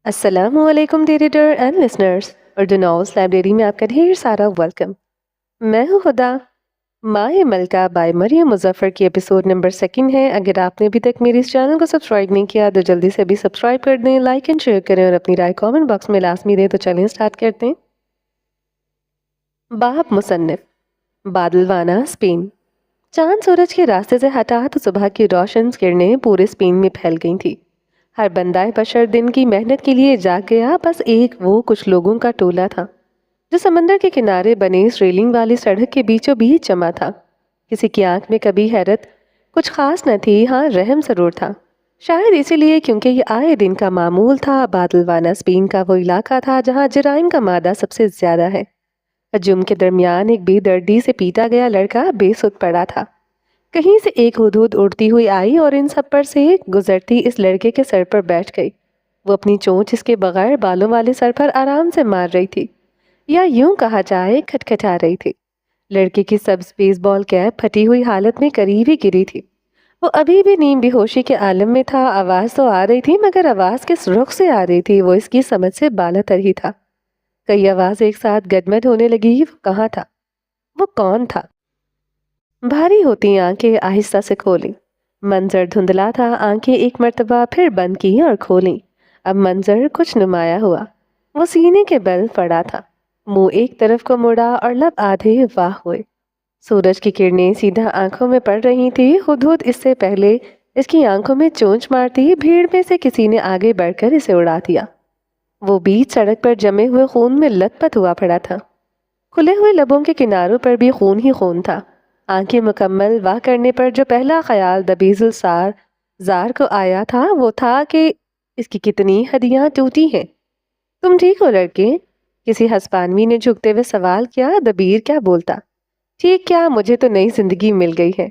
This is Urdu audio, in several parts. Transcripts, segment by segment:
السلام علیکم reader and listeners, Urdu novels library میں آپ کا ڈھیر سارا ویلکم۔ میں ہوں خدا۔ مائے ملکہ بائی مریم مظفر کی ایپیسوڈ نمبر 2 ہے۔ اگر آپ نے ابھی تک میری اس چینل کو سبسکرائب نہیں کیا تو جلدی سے ابھی سبسکرائب کر دیں، لائک اینڈ شیئر کریں اور اپنی رائے کامنٹ باکس میں لازمی دیں۔ تو چلیں سٹارٹ کرتے ہیں۔ باب مصنف بادلوانا اسپین۔ چاند سورج کے راستے سے ہٹا تو صبح کی روشن کرنیں پورے اسپین میں پھیل گئی تھی۔ ہر بندہ بشر دن کی محنت کے لیے جاگ گیا، بس ایک وہ کچھ لوگوں کا ٹولہ تھا جو سمندر کے کنارے بنے اس ریلنگ والی سڑک کے بیچوں بیچ جمع تھا۔ کسی کی آنکھ میں کبھی حیرت کچھ خاص نہ تھی، ہاں رحم ضرور تھا، شاید اسی لیے کیونکہ یہ آئے دن کا معمول تھا۔ بادلوانا اسپین کا وہ علاقہ تھا جہاں جرائم کا مادہ سب سے زیادہ ہے۔ ہجوم کے درمیان ایک بے دردی سے پیٹا گیا لڑکا بے سدھ پڑا تھا۔ کہیں سے ایک ہدہد اڑتی ہوئی آئی اور ان سب پر سے گزرتی اس لڑکے کے سر پر بیٹھ گئی۔ وہ اپنی چونچ اس کے بغیر بالوں والے سر پر آرام سے مار رہی تھی، یا یوں کہا جائے کھٹکھٹا رہی تھی۔ لڑکے کی سبز بیس بال کیپ پھٹی ہوئی حالت میں قریب ہی گری تھی۔ وہ ابھی بھی نیم بے ہوشی کے عالم میں تھا۔ آواز تو آ رہی تھی مگر آواز کس رخ سے آ رہی تھی وہ اس کی سمجھ سے بالا تر ہی تھا۔ کئی آواز ایک ساتھ گدمد ہونے لگی۔ وہ کہاں تھا؟ وہ کون تھا؟ بھاری ہوتی آنکھیں آہستہ سے کھولیں۔ منظر دھندلا تھا۔ آنکھیں ایک مرتبہ پھر بند کی اور کھولیں۔ اب منظر کچھ نمایاں ہوا۔ وہ سینے کے بل پڑا تھا، منہ ایک طرف کو مڑا اور لب آدھے واہ ہوئے۔ سورج کی کرنیں سیدھا آنکھوں میں پڑ رہی تھی۔ ہدہد اس سے پہلے اس کی آنکھوں میں چونچ مارتی، بھیڑ میں سے کسی نے آگے بڑھ کر اسے اڑا دیا۔ وہ بیچ سڑک پر جمے ہوئے خون میں لت پت ہوا پڑا تھا۔ کھلے ہوئے لبوں کے کناروں پر بھی خون ہی خون تھا۔ آنکھیں مکمل واہ کرنے پر جو پہلا خیال دبیز السار زار کو آیا تھا وہ تھا کہ اس کی کتنی ہڈیاں ٹوٹی ہیں۔ تم ٹھیک ہو لڑکے؟ کسی ہسپانوی نے جھکتے ہوئے سوال کیا۔ دبیر کیا بولتا؟ ٹھیک کیا، مجھے تو نئی زندگی مل گئی ہے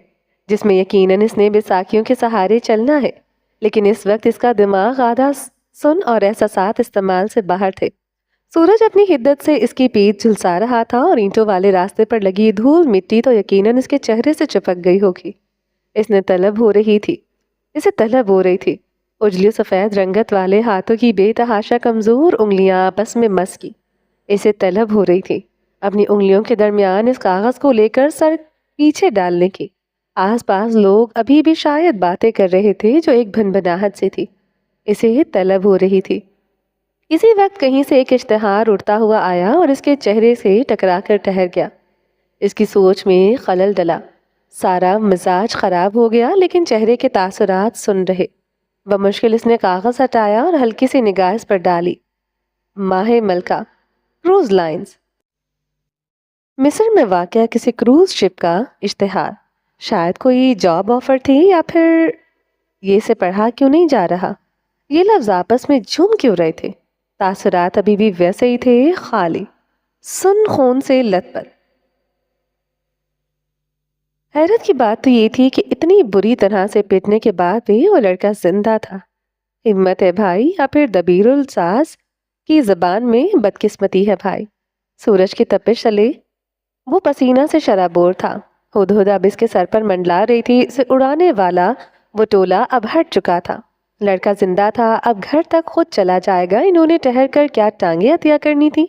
جس میں یقیناً اس نے بیساکھیوں کے سہارے چلنا ہے، لیکن اس وقت اس کا دماغ آدھا سن اور احساسات استعمال سے باہر تھے۔ سورج اپنی حدت سے اس کی پیٹھ جھلسا رہا تھا اور اینٹوں والے راستے پر لگی دھول مٹی تو یقیناً اس کے چہرے سے چپک گئی ہوگی۔ اسے طلب ہو رہی تھی۔ اجلی سفید رنگت والے ہاتھوں کی بے تحاشا کمزور انگلیاں آپس میں مس کی۔ اسے طلب ہو رہی تھی اپنی انگلیوں کے درمیان اس کاغذ کو لے کر سر پیچھے ڈالنے کی۔ آس پاس لوگ ابھی بھی شاید باتیں کر رہے تھے جو ایک بھنبھناہٹ سے تھی۔ اسے طلب ہو رہی تھی۔ اسی وقت کہیں سے ایک اشتہار اڑتا ہوا آیا اور اس کے چہرے سے ٹکرا کر ٹھہر گیا۔ اس کی سوچ میں خلل ڈلا، سارا مزاج خراب ہو گیا، لیکن چہرے کے تاثرات سن رہے۔ بمشکل اس نے کاغذ ہٹایا اور ہلکی سی نگاہ اس پر ڈالی۔ ماہ ملکہ، کروز لائنز۔ مصر میں واقع کسی کروز شپ کا اشتہار، شاید کوئی جاب آفر تھی، یا پھر یہ سے پڑھا کیوں نہیں جا رہا؟ یہ لفظ آپس میں جھوم کیوں رہے تھے؟ تاثرات ابھی بھی ویسے ہی تھے، خالی سن خون سے لت پت۔ حیرت کی بات تو یہ تھی کہ اتنی بری طرح سے پیٹنے کے بعد بھی وہ لڑکا زندہ تھا۔ ہمت ہے بھائی، یا پھر دبیر الساز کی زبان میں بدقسمتی ہے بھائی۔ سورج کی تپش تلے وہ پسینہ سے شرابور تھا۔ ہدہد اب اس کے سر پر منڈلا رہی تھی۔ اسے اڑانے والا وہ ٹولہ اب ہٹ چکا تھا۔ لڑکا زندہ تھا، اب گھر تک خود چلا جائے گا۔ انہوں نے ٹہر کر کیا ٹانگیں عطیہ کرنی تھی؟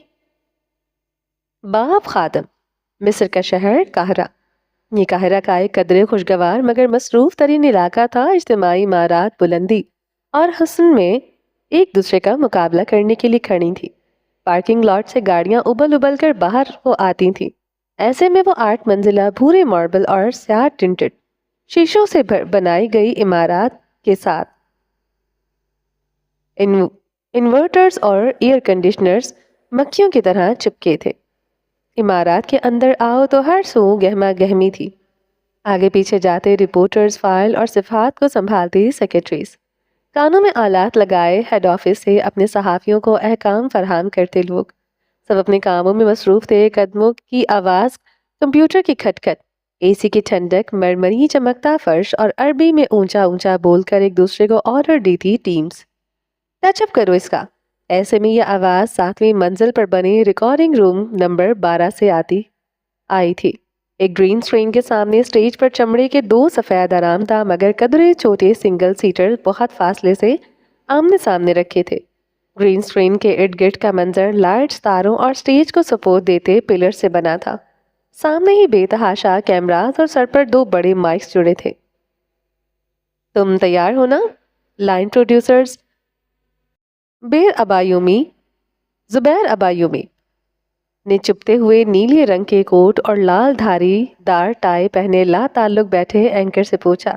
باب خادم۔ مصر کا شہر قاہرہ۔ یہ قاہرہ کا ایک قدرے خوشگوار مگر مصروف ترین علاقہ تھا۔ اجتماعی عمارات بلندی اور حسن میں ایک دوسرے کا مقابلہ کرنے کے لیے کھڑی تھی۔ پارکنگ لاٹ سے گاڑیاں ابل ابل کر باہر کو آتی تھیں۔ ایسے میں وہ 8 منزلہ بھورے ماربل اور سیاہ ٹنٹڈ شیشوں سے بنائی گئی عمارات کے ساتھ انورٹرز اور ایئر کنڈیشنرز مکھیوں کی طرح چپکے تھے۔ عمارات کے اندر آؤ تو ہر سو گہما گہمی تھی۔ آگے پیچھے جاتے رپورٹرز، فائل اور صفحات کو سنبھالتی سیکرٹریز، کانوں میں آلات لگائے ہیڈ آفس سے اپنے صحافیوں کو احکام فراہم کرتے لوگ، سب اپنے کاموں میں مصروف تھے۔ قدموں کی آواز، کمپیوٹر کی کھٹکھٹ، اے سی کی ٹھنڈک، مرمری چمکتا فرش اور عربی میں اونچا اونچا بول کر ایک دوسرے کو آرڈر دی تھی ٹیمز، ٹچ اپ کرو اس کا۔ ایسے میں یہ آواز 7ویں منزل پر بنے ریکارڈنگ روم نمبر 12 سے آئی تھی۔ ایک گرین اسکرین کے سامنے اسٹیج پر چمڑے کے 2 سفید آرام دہ مگر قدرے چھوٹے سنگل سیٹر بہت فاصلے سے آمنے سامنے رکھے تھے۔ گرین اسکرین کے ارد گرد کا منظر لائٹس، تاروں اور سٹیج کو سپورٹ دیتے پلر سے بنا تھا۔ سامنے ہی بے تحاشا کیمراز اور سر پر 2 بڑے مائکس جڑے تھے۔ تم تیار ہو نا؟ لائن پروڈیوسرز زبیر ابایومی نے چپتے ہوئے نیلے رنگ کے کوٹ اور لال دھاری دار ٹائی پہنے لا تعلق بیٹھے اینکر سے پوچھا۔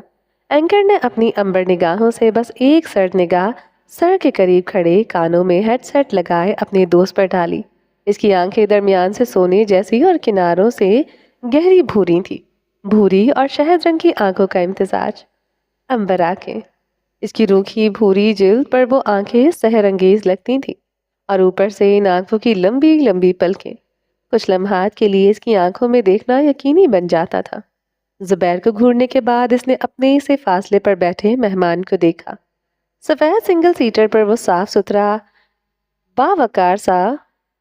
اینکر نے اپنی امبر نگاہوں سے بس ایک سرد نگاہ سر کے قریب کھڑے کانوں میں ہیڈ سیٹ لگائے اپنے دوست پر ڈالی۔ اس کی آنکھیں درمیان سے سونے جیسی اور کناروں سے گہری بھوری تھی، بھوری اور شہد رنگ کی آنکھوں کا امتزاج۔ امبر آنکھیں، اس کی روکھی بھوری جلد پر وہ آنکھیں سحر انگیز لگتی تھیں، اور اوپر سے ان آنکھوں کی لمبی لمبی پلکیں۔ کچھ لمحات کے لیے اس کی آنکھوں میں دیکھنا یقینی بن جاتا تھا۔ زبیر کو گھورنے کے بعد اس نے اپنے سے فاصلے پر بیٹھے مہمان کو دیکھا۔ سفید سنگل سیٹر پر وہ صاف ستھرا باوقار سا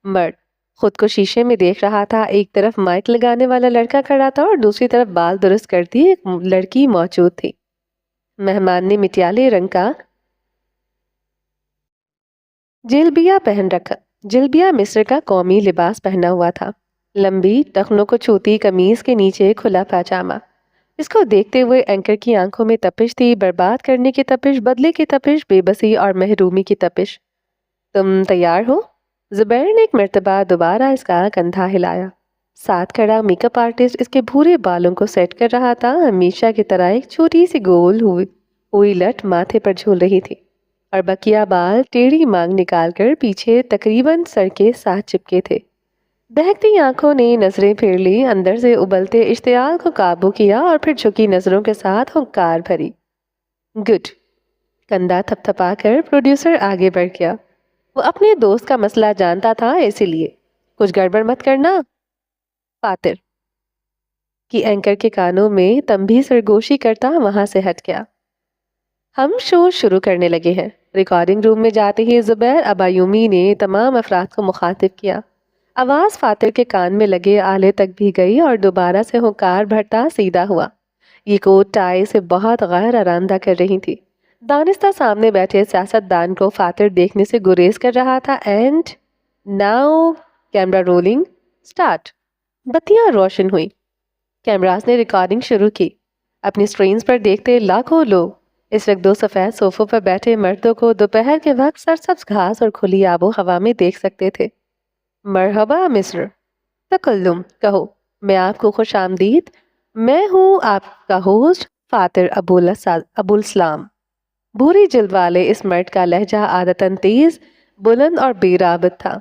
مرد خود کو شیشے میں دیکھ رہا تھا۔ ایک طرف مائک لگانے والا لڑکا کھڑا تھا اور دوسری طرف بال درست کرتی ایک لڑکی موجود تھی۔ مہمان نے مٹیالے رنگ کا جلبیہ مصر کا قومی لباس پہنا ہوا تھا، لمبی ٹخنوں کو چھوتی قمیض کے نیچے کھلا پاجامہ۔ اس کو دیکھتے ہوئے اینکر کی آنکھوں میں تپش تھی، برباد کرنے کی تپش، بدلے کی تپش، بے بسی اور محرومی کی تپش۔ تم تیار ہو؟ زبیر نے ایک مرتبہ دوبارہ اس کا کندھا ہلایا۔ ساتھ کھڑا میک اپ آرٹسٹ اس کے بھورے بالوں کو سیٹ کر رہا تھا، ہمیشہ کی طرح ایک چھوٹی سی گول ہوئی لٹ ماتھے پر جھول رہی تھی، اور بقیہ بال ٹیڑھی مانگ نکال کر پیچھے تقریباً سر کے ساتھ چپکے تھے۔ دہکتی آنکھوں نے نظریں پھیر لی، اندر سے ابلتے اشتعال کو قابو کیا اور پھر جھکی نظروں کے ساتھ ہنکار بھری۔ گڈ! کندھا تھپ تھپا کر پروڈیوسر آگے بڑھ گیا۔ وہ اپنے دوست کا مسئلہ جانتا تھا، اسی لیے کچھ گڑبڑ مت کرنا۔ فاتر کی اینکر کے کانوں میں تنبیہ سرگوشی کرتا وہاں سے ہٹ گیا۔ ہم شو شروع کرنے لگے ہیں۔ ریکارڈنگ روم میں جاتے ہی زبیر ابایومی نے تمام افراد کو مخاطب کیا۔ آواز فاتر کے کان میں لگے آلے تک بھی گئی اور دوبارہ سے ہنکار بھرتا سیدھا ہوا۔ یہ کوٹ ٹائی سے بہت غیر آرامدہ کر رہی تھی۔ دانستہ سامنے بیٹھے سیاست دان کو فاتر دیکھنے سے گریز کر رہا تھا۔ And now camera rolling start. بتیاں روشن ہوئی، کیمراز نے ریکارڈنگ شروع کی۔ اپنی سکرینز پر دیکھتے لاکھوں لوگ اس وقت 2 سفید صوفوں پر بیٹھے مردوں کو دوپہر کے وقت سرسبز گھاس اور کھلی آب و ہوا میں دیکھ سکتے تھے۔ مرحبا مصر، تکلم کہو، میں آپ کو خوش آمدید۔ میں ہوں آپ کا ہوسٹ فاتر ابو الاسلام۔ بھوری جلد والے اس مرد کا لہجہ عادتاً تیز، بلند اور بے رابط تھا۔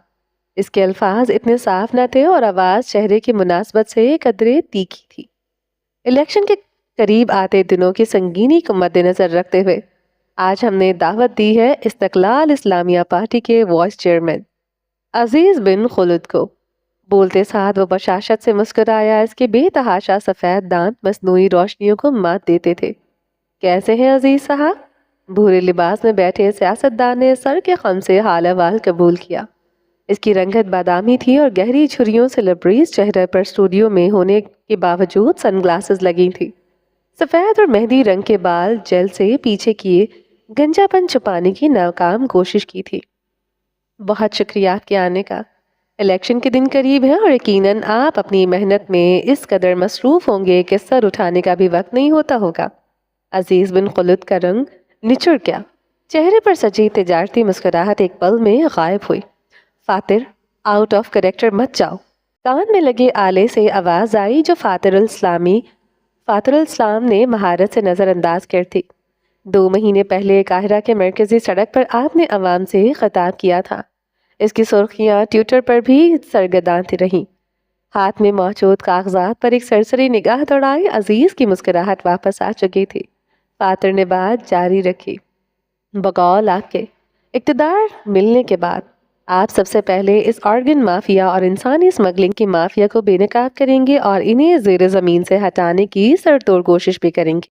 اس کے الفاظ اتنے صاف نہ تھے اور آواز چہرے کی مناسبت سے قدرے تیکھی تھی۔ الیکشن کے قریب آتے دنوں کی سنگینی کو مد نظر رکھتے ہوئے آج ہم نے دعوت دی ہے استقلال اسلامیہ پارٹی کے وائس چیئرمین عزیز بن خلد کو۔ بولتے ساتھ وہ بشاشت سے مسکرایا۔ اس کے بے تحاشا سفید دانت مصنوعی روشنیوں کو مات دیتے تھے۔ کیسے ہیں عزیز صاحب؟ بھورے لباس میں بیٹھے سیاستدان نے سر کے خم سے حال احوال قبول کیا۔ اس کی رنگت بادامی تھی اور گہری جھریوں سے لبریز چہرے پر اسٹوڈیو میں ہونے کے باوجود سن گلاسز لگی تھی۔ سفید اور مہندی رنگ کے بال جیل سے پیچھے کیے گنجا پن چھپانے کی ناکام کوشش کی تھی۔ بہت شکریہ آپ کے آنے کا۔ الیکشن کے دن قریب ہے اور یقیناً آپ اپنی محنت میں اس قدر مصروف ہوں گے کہ سر اٹھانے کا بھی وقت نہیں ہوتا ہوگا۔ عزیز بن خلد کا رنگ نچڑ گیا، چہرے پر سجی تجارتی مسکراہٹ ایک پل میں غائب ہوئی۔ فاتر، آؤٹ آف کریکٹر مت جاؤ۔ کان میں لگے آلے سے آواز آئی جو فاتر الاسلام نے مہارت سے نظر انداز کر تھی۔ 2 مہینے پہلے قاہرہ کے مرکزی سڑک پر آپ نے عوام سے خطاب کیا تھا۔ اس کی سرخیاں ٹویٹر پر بھی سرگرداں رہیں۔ ہاتھ میں موجود کاغذات پر ایک سرسری نگاہ دوڑائی، عزیز کی مسکراہٹ واپس آ چکی تھی۔ فاتر نے بات جاری رکھی۔ بقول آپ کے اقتدار ملنے کے بعد آپ سب سے پہلے اس آرگن مافیا اور انسانی اسمگلنگ کی مافیا کو بے نقاب کریں گے اور انہیں زیر زمین سے ہٹانے کی سرتوڑ کوشش بھی کریں گے۔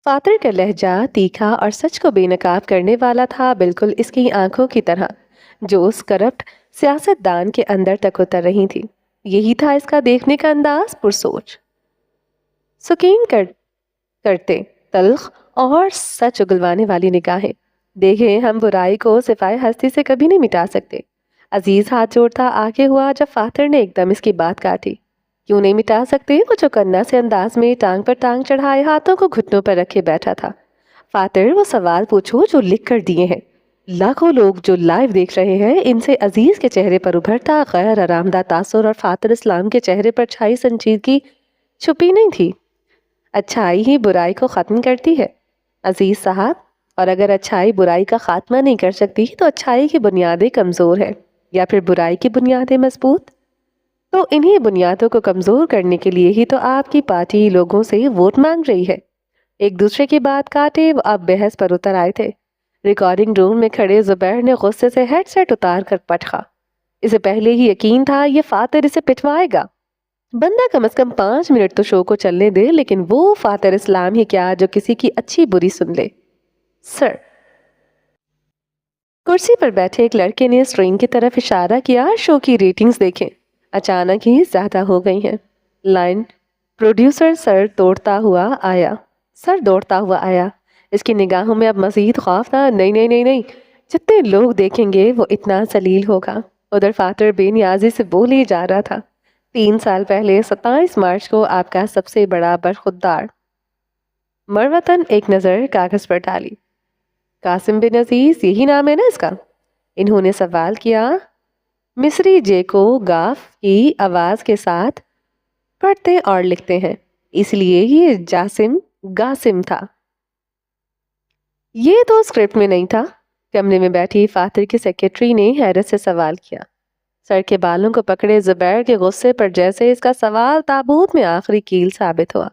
فاتر کا لہجہ تیکھا اور سچ کو بے نقاب کرنے والا تھا، بالکل اس کی آنکھوں کی طرح جو اس کرپٹ سیاست دان کے اندر تک اتر رہی تھی۔ یہی تھا اس کا دیکھنے کا انداز، پرسوچ، سکین کرتے، تلخ اور سچ اگلوانے والی نگاہیں۔ دیکھیں ہم برائی کو صفائے ہستی سے کبھی نہیں مٹا سکتے۔ عزیز ہاتھ جوڑتا آگے ہوا جب فاتر نے ایک دم اس کی بات کاٹی۔ کیوں نہیں مٹا سکتے؟ وہ چوکنا سے انداز میں ٹانگ پر ٹانگ چڑھائے ہاتھوں کو گھٹنوں پر رکھے بیٹھا تھا۔ فاتر وہ سوال پوچھو جو لکھ کر دیے ہیں۔ لاکھوں لوگ جو لائیو دیکھ رہے ہیں، ان سے عزیز کے چہرے پر ابھرتا غیر آرامدہ تاثر اور فاتر اسلام کے چہرے پر چھائی سنجیدگی چھپی نہیں تھی۔ اچھائی ہی برائی کو ختم کرتی ہے عزیز صاحب، اور اگر اچھائی برائی کا خاتمہ نہیں کر سکتی تو اچھائی کی بنیادیں کمزور ہیں یا پھر برائی کی بنیادیں مضبوط۔ تو انہی بنیادوں کو کمزور کرنے کے لیے ہی تو آپ کی پارٹی لوگوں سے ووٹ مانگ رہی ہے۔ ایک دوسرے کی بات کاٹے وہ اب بحث پر اتر آئے تھے۔ ریکارڈنگ روم میں کھڑے زبیر نے غصے سے ہیڈ سیٹ اتار کر پٹخا۔ اسے پہلے ہی یقین تھا یہ فاتر اسے پٹوائے گا۔ بندہ کم از کم 5 منٹ تو شو کو چلنے دے، لیکن وہ فاتر اسلام ہی کیا جو کسی کی اچھی بری سن لے۔ سر، کرسی پر بیٹھے ایک لڑکے نے اسکرین کی طرف اشارہ کیا۔ شو کی ریٹنگز دیکھیں، اچانک ہی زیادہ ہو گئی ہیں۔ لائن پروڈیوسر سر دوڑتا ہوا آیا۔ اس کی نگاہوں میں اب مزید خوف تھا۔ نہیں، جتنے لوگ دیکھیں گے وہ اتنا ذلیل ہوگا۔ ادھر فاتر بے نیازی سے بولے جا رہا تھا۔ 3 سال پہلے 27 مارچ کو آپ کا سب سے بڑا برخوردار مروتن ایک نظر کاغذ پر ڈالی۔ قاسم بن عزیز، یہی نام ہے نا اس کا؟ انہوں نے سوال کیا۔ مصری جے کو گاف کی آواز کے ساتھ پڑھتے اور لکھتے ہیں، اس لیے یہ گاسم تھا۔ یہ تو اسکرپٹ میں نہیں تھا۔ کمرے میں بیٹھی فاتر کی سیکرٹری نے حیرت سے سوال کیا۔ سر کے بالوں کو پکڑے زبیر کے غصے پر جیسے اس کا سوال تابوت میں آخری کیل ثابت ہوا۔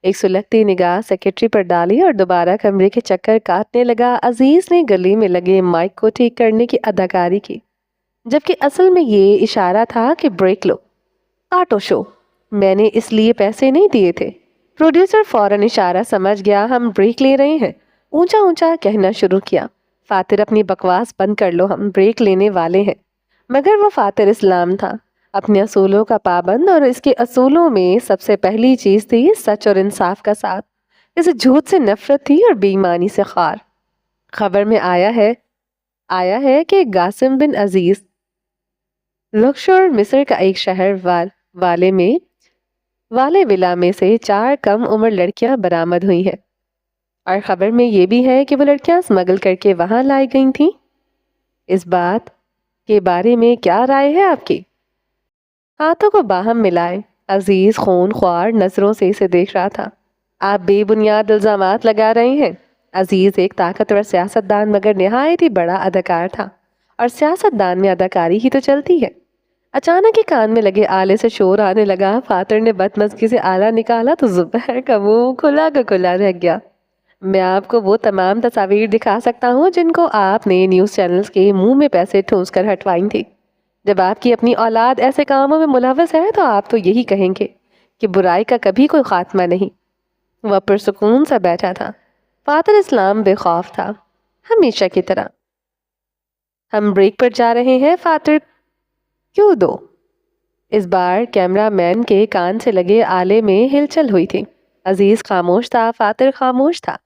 ایک سلگتی نگاہ سیکرٹری پر ڈالی اور دوبارہ کمرے کے چکر کاٹنے لگا۔ عزیز نے گلی میں لگے مائک کو ٹھیک کرنے کی اداکاری کی، جبکہ اصل میں یہ اشارہ تھا کہ بریک لو، کاٹو شو، میں نے اس لیے پیسے نہیں دیے تھے۔ پروڈیوسر فوراً اشارہ سمجھ گیا، ہم بریک لے رہے ہیں۔ اونچا اونچا کہنا شروع کیا۔ فاتر اپنی بکواس بند کر لو، ہم بریک لینے والے ہیں۔ مگر وہ فاتر اسلام تھا، اپنے اصولوں کا پابند، اور اس کے اصولوں میں سب سے پہلی چیز تھی سچ اور انصاف کا ساتھ۔ اسے جھوٹ سے نفرت تھی اور بے ایمانی سے خار۔ خبر میں آیا ہے کہ قاسم بن عزیز لکشور مصر کا ایک شہر والے ولا میں سے 4 کم عمر لڑکیاں برآمد ہوئی ہیں، اور خبر میں یہ بھی ہے کہ وہ لڑکیاں اسمگل کر کے وہاں لائی گئی تھیں۔ اس بات کے بارے میں کیا رائے ہے آپ کی؟ ہاتھوں کو باہم ملائے عزیز خون خوار نظروں سے اسے دیکھ رہا تھا۔ آپ بے بنیاد الزامات لگا رہے ہیں۔ عزیز ایک طاقتور سیاستدان مگر نہایت ہی بڑا اداکار تھا، اور سیاستدان میں اداکاری ہی تو چلتی ہے۔ اچانک ہی کان میں لگے آلے سے شور آنے لگا۔ فاتر نے بدمزگی سے آلہ نکالا تو زبیر کا منہ کھلا کا کھلا رہ گیا۔ میں آپ کو وہ تمام تصاویر دکھا سکتا ہوں جن کو آپ نے نیوز چینلز کے منہ میں پیسے ٹھونس کر ہٹوائی تھی۔ جب آپ کی اپنی اولاد ایسے کاموں میں ملوث ہے تو آپ تو یہی کہیں گے کہ برائی کا کبھی کوئی خاتمہ نہیں۔ وہ پرسکون سا بیٹھا تھا۔ فاتر اسلام بے خوف تھا، ہمیشہ کی طرح۔ ہم بریک پر جا رہے ہیں فاتر، کیوں دو؟ اس بار کیمرہ مین کے کان سے لگے آلے میں ہلچل ہوئی تھی۔ عزیز خاموش تھا، فاتر خاموش تھا،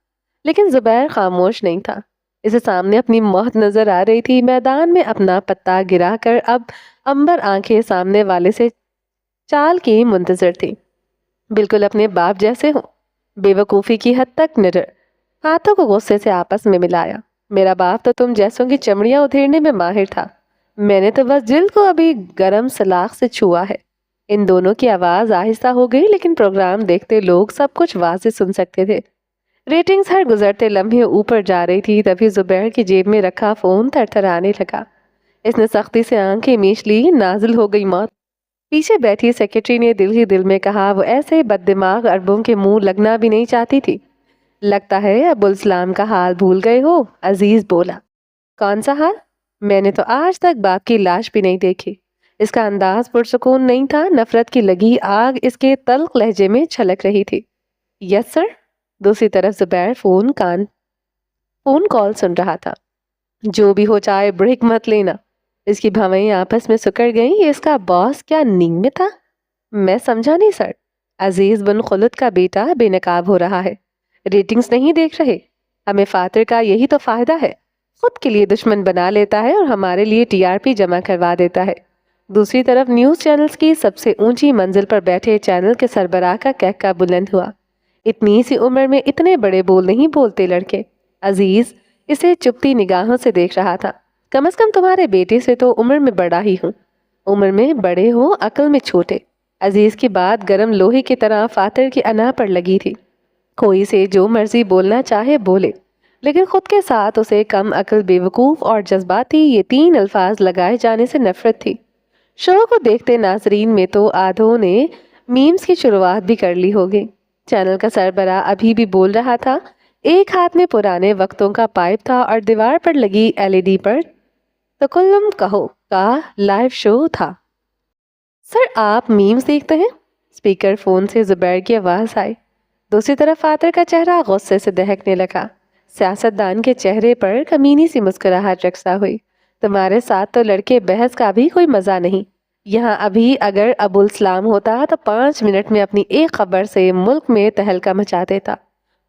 لیکن زبیر خاموش نہیں تھا۔ اسے سامنے اپنی موت نظر آ رہی تھی۔ میدان میں اپنا پتا گرا کر اب امبر آنکھیں سامنے والے سے چال کی منتظر تھی، بالکل اپنے باپ جیسے ہوں۔ بے وقوفی کی حد تک نڈر، ہاتھوں کو غصے سے آپس میں ملایا۔ میرا باپ تو تم جیسوں کی چمڑیاں ادھیڑنے میں ماہر تھا، میں نے تو بس جلد کو ابھی گرم سلاخ سے چھوا ہے۔ ان دونوں کی آواز آہستہ ہو گئی، لیکن پروگرام دیکھتے لوگ سب کچھ واضح سن سکتے تھے۔ ریٹنگز ہر گزرتے لمحے اوپر جا رہی تھی۔ تبھی زبیر کی جیب میں رکھا فون تھرتھرانے لگا۔ اس نے سختی سے آنکھیں میچ لی۔ نازل ہو گئی موت۔ پیچھے بیٹھی سیکرٹری نے دل ہی دل میں کہا، وہ ایسے بد دماغ عربوں کے منہ لگنا بھی نہیں چاہتی تھی۔ لگتا ہے ابو السلام کا حال بھول گئے ہو، عزیز بولا۔ کون سا حال؟ میں نے تو آج تک باپ کی لاش بھی نہیں دیکھی۔ اس کا انداز پرسکون نہیں تھا، نفرت کی لگی آگ اس کے تلخ لہجے میں چھلک رہی تھی۔ یس سر۔ دوسری طرف زبیر فون کال سن رہا تھا۔ جو بھی ہو جائے بریک مت لینا۔ اس کی بھویں آپس میں سکڑ گئیں۔ یہ اس کا باس کیا نیند میں تھا؟ میں سمجھا نہیں سر۔ عزیز بن خلد کا بیٹا بے نقاب ہو رہا ہے۔ ریٹنگز نہیں دیکھ رہے؟ ہمیں فاتر کا یہی تو فائدہ ہے۔ خود کے لیے دشمن بنا لیتا ہے اور ہمارے لیے TRP جمع کروا دیتا ہے۔ دوسری طرف نیوز چینلز کی سب سے اونچی منزل پر بیٹھے چینل کے سربراہ کا کہکا بلند ہوا، اتنی سی عمر میں اتنے بڑے بول نہیں بولتے لڑکے۔ عزیز اسے چپتی نگاہوں سے دیکھ رہا تھا۔ کم از کم تمہارے بیٹے سے تو عمر میں بڑا ہی ہوں۔ عمر میں بڑے ہو، عقل میں چھوٹے۔ عزیز کی بات گرم لوہے کی طرح فاتر کی انا پر لگی تھی۔ کوئی سے جو مرضی بولنا چاہے بولے، لیکن خود کے ساتھ اسے کم عقل، بے وقوف اور جذباتی یہ 3 الفاظ لگائے جانے سے نفرت تھی۔ شو کو دیکھتے ناظرین میں تو آدھوں نے میمز کی شروعات بھی کر لی ہوگی۔ چینل کا سربراہ ابھی بھی بول رہا تھا، ایک ہاتھ میں پرانے وقتوں کا پائپ تھا اور دیوار پر لگی LED پر تکلم کہو کا لائیو شو تھا۔ سر آپ میمز دیکھتے ہیں؟ اسپیکر فون سے زبیر کی آواز آئی۔ دوسری طرف فاتر کا چہرہ غصے سے دہکنے لگا۔ سیاستدان کے چہرے پر کمینی سی مسکراہٹ رقصہ ہوئی۔ تمہارے ساتھ تو لڑکے بحث کا بھی کوئی مزہ نہیں۔ یہاں ابھی اگر ابو السلام ہوتا تو 5 منٹ میں اپنی ایک خبر سے ملک میں تہلکہ مچا دیتا۔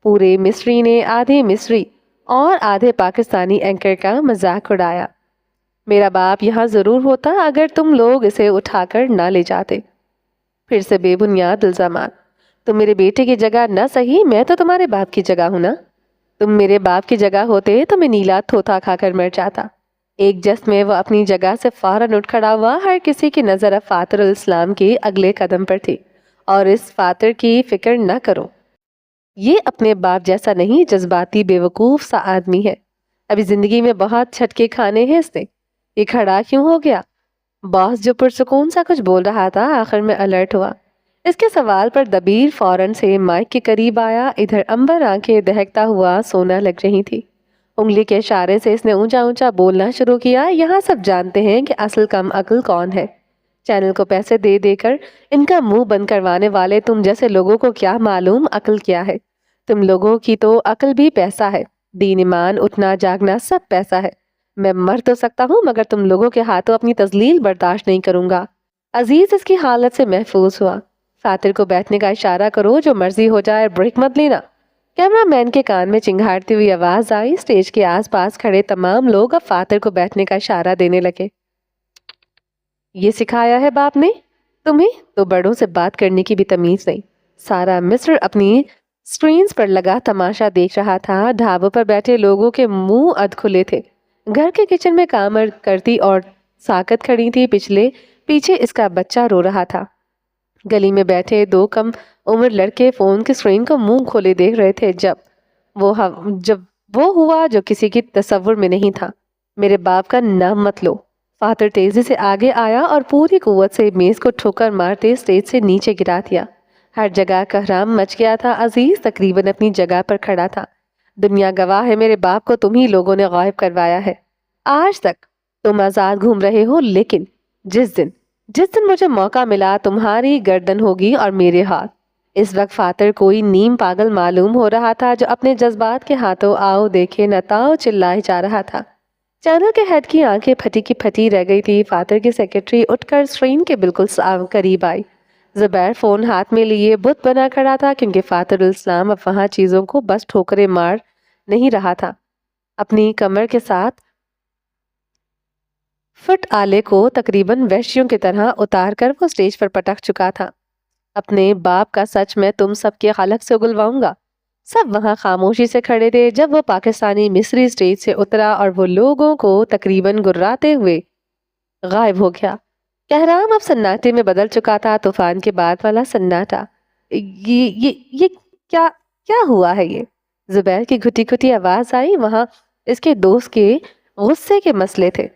پورے مصری نے آدھے مصری اور آدھے پاکستانی اینکر کا مذاق اڑایا۔ میرا باپ یہاں ضرور ہوتا اگر تم لوگ اسے اٹھا کر نہ لے جاتے۔ پھر سے بے بنیاد الزامات۔ تم میرے بیٹے کی جگہ نہ صحیح، میں تو تمہارے باپ کی جگہ ہوں نا۔ تم میرے باپ کی جگہ ہوتے تو میں نیلا تھوتھا کھا کر مر جاتا۔ ایک جست میں وہ اپنی جگہ سے فوراً اٹھ کھڑا ہوا۔ ہر کسی کی نظر اب فاتر الاسلام کے اگلے قدم پر تھی۔ اور اس فاتر کی فکر نہ کرو، یہ اپنے باپ جیسا نہیں، جذباتی بے وقوف سا آدمی ہے۔ ابھی زندگی میں بہت چھٹکے کھانے ہیں اس نے۔ یہ کھڑا کیوں ہو گیا؟ باس جو پرسکون سا کچھ بول رہا تھا آخر میں الرٹ ہوا۔ اس کے سوال پر دبیر فوراً سے مائک کے قریب آیا۔ ادھر امبر آنکھیں دہکتا ہوا سونا لگ رہی تھی۔ انگلی کے اشارے سے اس نے اونچا اونچا بولنا شروع کیا۔ یہاں سب جانتے ہیں کہ اصل کم عقل کون ہے۔ چینل کو پیسے دے دے کر ان کا منہ بند کروانے والے تم جیسے لوگوں کو کیا معلوم عقل کیا ہے؟ تم لوگوں کی تو عقل بھی پیسہ ہے۔ دین ایمان، اٹھنا جاگنا سب پیسہ ہے۔ میں مر تو سکتا ہوں مگر تم لوگوں کے ہاتھوں اپنی تذلیل برداشت نہیں کروں گا۔ عزیز اس کی حالت سے محفوظ ہوا۔ فاتر کو بیٹھنے کا اشارہ کرو، جو مرضی ہو جائے، بریک مت لینا۔ کیمرہ مین کے کان میں چنگھاڑتی ہوئی آواز آئی۔ اسٹیج کے آس پاس کھڑے تمام لوگ اب فاتر کو بیٹھنے کا اشارہ دینے لگے۔ یہ سکھایا ہے باپ نے تمہیں؟ تو بڑوں سے بات کرنے کی بھی تمیز نہیں۔ سارا مصر اپنی سکرینز پر لگا تماشا دیکھ رہا تھا۔ ڈھابوں پر بیٹھے لوگوں کے منہ ادھ کھلے تھے۔ گھر کے کچن میں کام کرتی اور ساکت کھڑی تھی، پیچھے اس کا بچہ رو رہا تھا۔ گلی میں بیٹھے 2 کم عمر لڑکے فون کی سکرین کو منہ کھولے دیکھ رہے تھے۔ جب وہ ہوا جو کسی کی تصور میں نہیں تھا۔ میرے باپ کا نام مت لو۔ فاتر تیزی سے آگے آیا اور پوری قوت سے میز کو ٹھوکر مارتے اسٹیج سے نیچے گرا دیا۔ ہر جگہ کہرام مچ گیا تھا۔ عزیز تقریباً اپنی جگہ پر کھڑا تھا۔ دنیا گواہ ہے، میرے باپ کو تم ہی لوگوں نے غائب کروایا ہے۔ آج تک تم آزاد گھوم رہے ہو، لیکن جس دن مجھے موقع ملا تمہاری گردن ہوگی اور میرے ہاتھ۔ اس وقت فاتر کوئی نیم پاگل معلوم ہو رہا تھا جو اپنے جذبات کے ہاتھوں آؤ دیکھے نہ تاؤ چلائے جا رہا تھا۔ چینل کے ہیڈ کی آنکھیں پھٹی کی پھٹی رہ گئی تھی۔ فاتر کی سیکرٹری اٹھ کر اسکرین کے بالکل قریب آئی۔ زبیر فون ہاتھ میں لیے بت بنا کھڑا تھا، کیونکہ فاتر الاسلام اب وہاں چیزوں کو بس ٹھوکرے مار نہیں رہا تھا، اپنی کمر کے ساتھ فٹ آلے کو تقریباً وحشیوں کی طرح اتار کر وہ اسٹیج پر پٹک چکا تھا۔ اپنے باپ کا سچ میں تم سب کے خلق سے اگلواؤں گا۔ سب وہاں خاموشی سے کھڑے تھے جب وہ پاکستانی مصری اسٹیج سے اترا اور وہ لوگوں کو تقریباً گراتے ہوئے غائب ہو گیا۔ کہرام اب سناٹے میں بدل چکا تھا، طوفان کے بعد والا سناٹا۔ یہ کیا ہوا ہے؟ یہ زبیر کی گھٹی گھٹی آواز آئی۔ وہاں اس کے دوست کے غصے کے مسئلے تھے۔